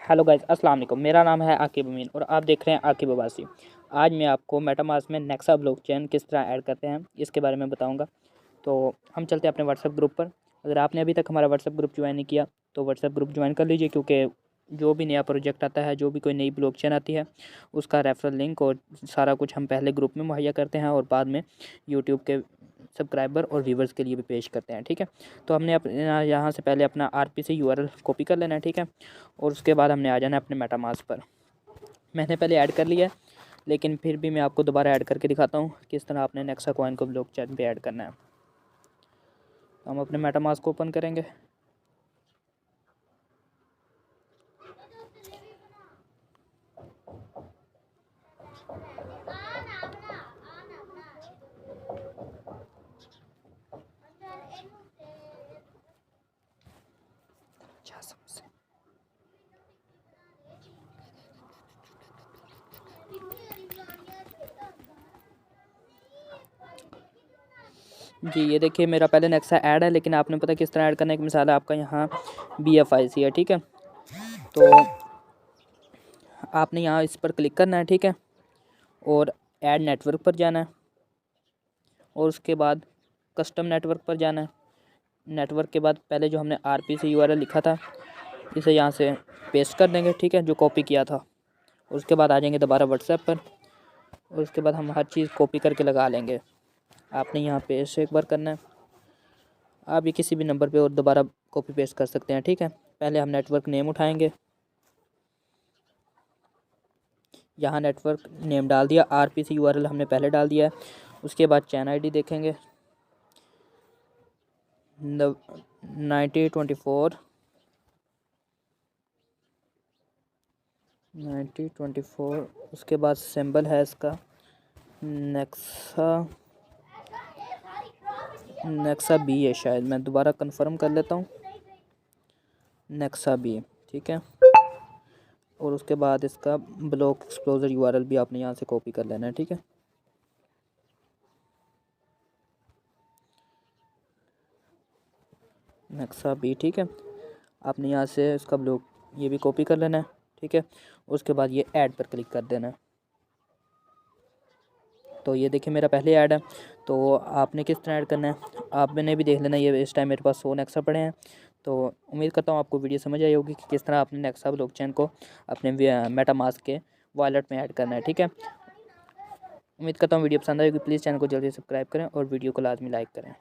Hello guys, अस्सलाम वालेकुम। मेरा नाम है आकिब अमीन और आप देख रहे हैं आकिब अब्बासी। आज मैं आपको मेटामास्क में नेक्सा ब्लॉकचेन किस तरह ऐड करते हैं इसके बारे में बताऊंगा। तो हम चलते हैं अपने व्हाट्सएप ग्रुप पर। अगर आपने अभी तक हमारा व्हाट्सएप ग्रुप ज्वाइन नहीं किया तो व्हाट्सएप ग्रुप ज्वाइन कर लीजिए, क्योंकि जो भी नया प्रोजेक्ट आता है, जो भी कोई नई ब्लॉकचेन आती है, उसका रेफरल लिंक और सारा कुछ हम पहले ग्रुप में मुहैया करते हैं और बाद में यूट्यूब के सब्सक्राइबर और व्यूवर्स के लिए भी पेश करते हैं। ठीक है, तो हमने अपने यहाँ से पहले अपना RPC URL कॉपी कर लेना है। ठीक है, और उसके बाद हमने आ जाना है अपने मेटामास्क पर। मैंने पहले ऐड कर लिया है, लेकिन फिर भी मैं आपको दोबारा ऐड करके दिखाता हूँ किस तरह आपने नेक्सा कॉइन को ब्लॉकचेन पे ऐड करना है। हम अपने मेटामास्क को ओपन करेंगे। जी, ये देखिए मेरा पहले नेक्सा ऐड है, लेकिन आपने पता किस तरह ऐड करना है। एक मिसाल है आपका यहाँ BFIC है। ठीक है, तो आपने यहाँ इस पर क्लिक करना है। ठीक है, और ऐड नेटवर्क पर जाना है और उसके बाद कस्टम नेटवर्क पर जाना है। नेटवर्क के बाद पहले जो हमने RPC URL लिखा था इसे यहाँ से पेस्ट कर देंगे। ठीक है, जो कॉपी किया था। उसके बाद आ जाएंगे दोबारा व्हाट्सएप पर और उसके बाद हम हर चीज़ कॉपी करके लगा लेंगे। आपने यहाँ पेस्ट एक बार करना है। आप ये किसी भी नंबर पे और दोबारा कॉपी पेस्ट कर सकते हैं। ठीक है, पहले हम नेटवर्क नेम उठाएंगे। यहाँ नेटवर्क नेम डाल दिया, RPC URL हमने पहले डाल दिया है। उसके बाद चैन ID देखेंगे 9024। उसके बाद सिंबल है इसका नेक्सा B है शायद, मैं दोबारा कंफर्म कर लेता हूँ। नेक्सा B, ठीक है। और उसके बाद इसका ब्लॉक एक्सप्लोजर URL भी आपने यहाँ से कॉपी कर लेना है। ठीक है, नेक्सा B, ठीक है। आपने यहाँ से इसका ब्लॉक ये भी कॉपी कर लेना है। ठीक है, उसके बाद ये ऐड पर क्लिक कर देना है। तो ये देखिए मेरा पहले ऐड है। तो आपने किस तरह ऐड करना है आपने भी देख लेना। ये इस टाइम मेरे पास 100 नेक्सा पड़े हैं। तो उम्मीद करता हूँ आपको वीडियो समझ आई होगी कि किस तरह आपने नेक्सा ब्लॉकचेन को अपने मेटामास्क के वॉलेट में ऐड करना है। ठीक है, उम्मीद करता हूँ वीडियो पसंद आएगी। प्लीज़ चैनल को जल्दी सब्सक्राइब करें और वीडियो को लाजमी लाइक करें।